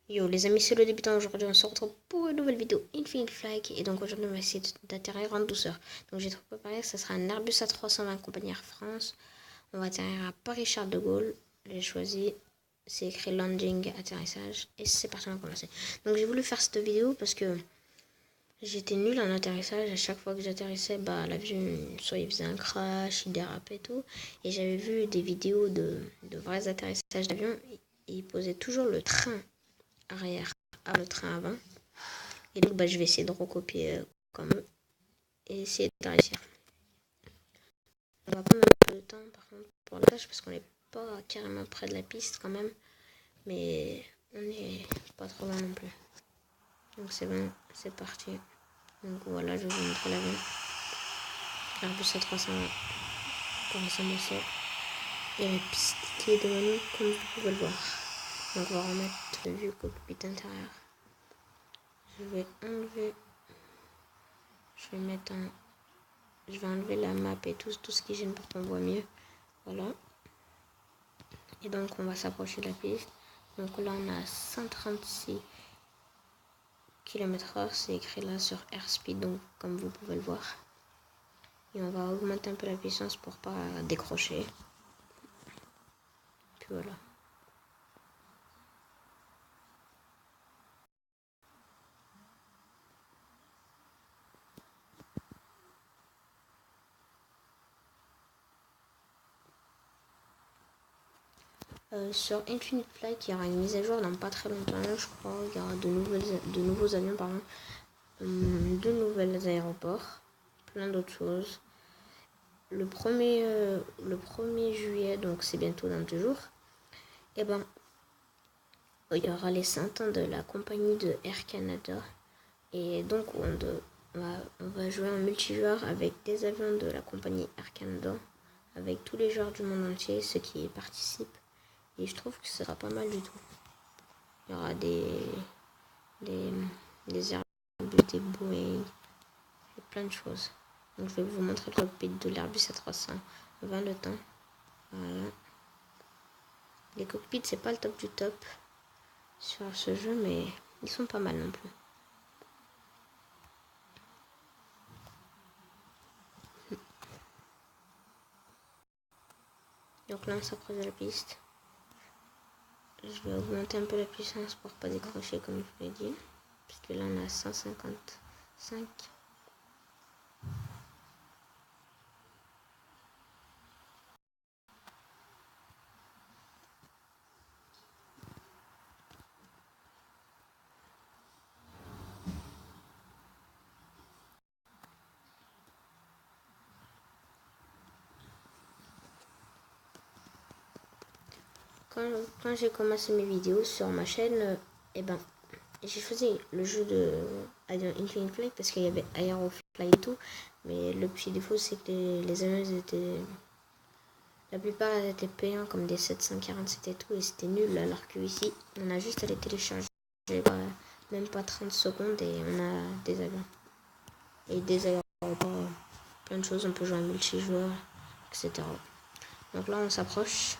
Yo les amis, c'est le débutant. Aujourd'hui on se retrouve pour une nouvelle vidéo Infinite Flight. Et donc aujourd'hui on va essayer d'atterrir en douceur. Donc j'ai tout préparé, ça sera un Airbus A320 compagnie Air France. On va atterrir à Paris-Charles de Gaulle. J'ai choisi, c'est écrit landing, atterrissage. Et c'est parti, on va commencer. Donc j'ai voulu faire cette vidéo parce que j'étais nulle en atterrissage. À chaque fois que j'atterrissais, bah l'avion, soit il faisait un crash, il dérapait et tout. Et j'avais vu des vidéos de vrais atterrissages d'avion. Et ils posaient toujours le train arrière à le train avant. Et donc bah, je vais essayer de recopier comme eux et essayer de réussir. On va prendre un peu de temps par contre pour la tâche parce qu'on n'est pas carrément près de la piste quand même. Mais on n'est pas trop loin non plus. Donc c'est bon, c'est parti. Donc voilà, je vais vous montrer l'avion. Airbus A300 pour s'amasser. Et la piste qui est devant nous comme vous pouvez le voir. Donc on va remettre le vue cockpit intérieur. Je vais enlever. Je vais mettre un. Je vais enlever la map et tout ce qui gêne pour qu'on voit mieux. Voilà. Et donc on va s'approcher de la piste. Donc là on a 136 km/h. C'est écrit là sur airspeed, donc comme vous pouvez le voir. Et on va augmenter un peu la puissance pour pas décrocher. Puis voilà. Sur Infinite Flight, il y aura une mise à jour dans pas très longtemps, je crois. Il y aura de nouveaux avions, pardon. De nouvelles aéroports. Plein d'autres choses. Le 1er juillet, donc c'est bientôt dans 2 jours. Et ben, il y aura les 100 ans de la compagnie de Air Canada. Et donc, on va jouer en multijoueur avec des avions de la compagnie Air Canada, avec tous les joueurs du monde entier, ceux qui y participent. Et je trouve que ce sera pas mal du tout. Il y aura des Airbus, des Boeing, et plein de choses. Donc, je vais vous montrer le cockpit de l'Airbus A320 le temps. Voilà. Les cockpits, c'est pas le top du top sur ce jeu, mais ils sont pas mal non plus. Donc là, on s'approche de la piste. Je vais augmenter un peu la puissance pour pas décrocher comme je vous l'ai dit. Puisque là, on a 155. Quand j'ai commencé mes vidéos sur ma chaîne, eh ben, j'ai choisi le jeu de Infinite Flight parce qu'il y avait Aerofly et tout. Mais le petit défaut, c'est que les avions étaient. La plupart étaient payants, comme des 747 et tout, et c'était nul. Alors que ici, on a juste à les télécharger. Même pas 30 secondes et on a des avions. Et des aéroports, plein de choses. On peut jouer en multijoueur, etc. Donc là, on s'approche.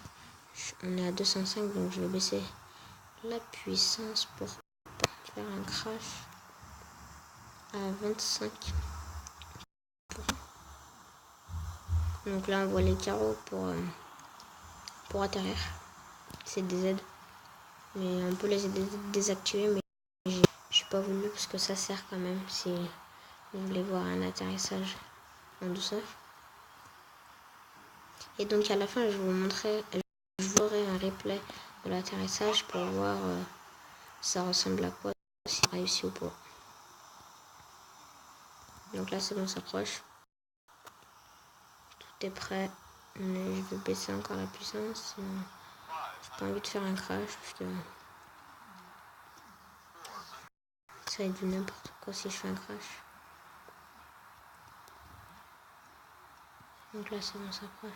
On est à 205, donc je vais baisser la puissance pour faire un crash à 25. Donc là on voit les carreaux pour atterrir. C'est des aides. Mais on peut les désactiver, mais j'ai pas voulu parce que ça sert quand même si vous voulez voir un atterrissage en douceur. Et donc à la fin je vous ferai un replay de l'atterrissage pour voir ça ressemble à quoi, si réussi ou pas. Donc là c'est bon, on s'approche. Tout est prêt. Mais je vais baisser encore la puissance. J'ai pas envie de faire un crash parce que ça va être du n'importe quoi si je fais un crash. Donc là c'est bon, on s'approche.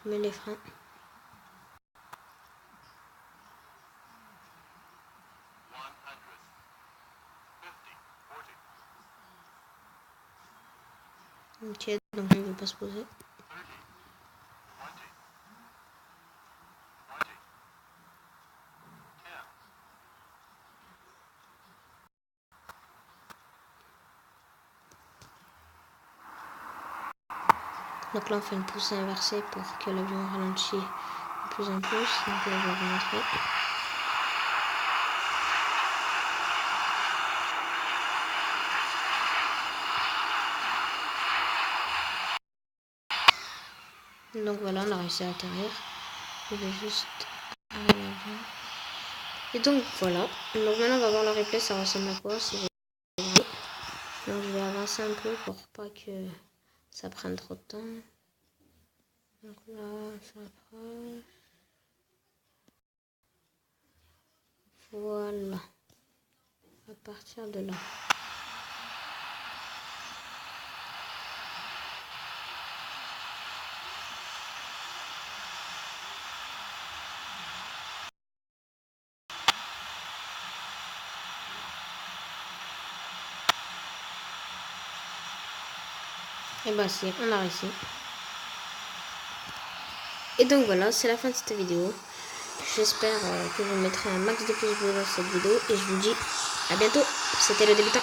Je mets les freins. Ok, donc il ne veut pas se poser. Donc là on fait une poussée inversée pour que l'avion ralentit de plus en plus. Donc là je vais vous montrer. Donc voilà, on a réussi à atterrir. Je vais juste arrêter l'avion. Et donc voilà. Donc maintenant on va voir le replay, ça ressemble à quoi si j'ai... Donc je vais avancer un peu pour pas que ça prenne trop de temps. Donc là, ça approche. Voilà. À partir de là. Et bah si, on a réussi. Et donc voilà, c'est la fin de cette vidéo. J'espère que vous mettrez un max de pouces bleus dans cette vidéo. Et je vous dis à bientôt. C'était le débutant.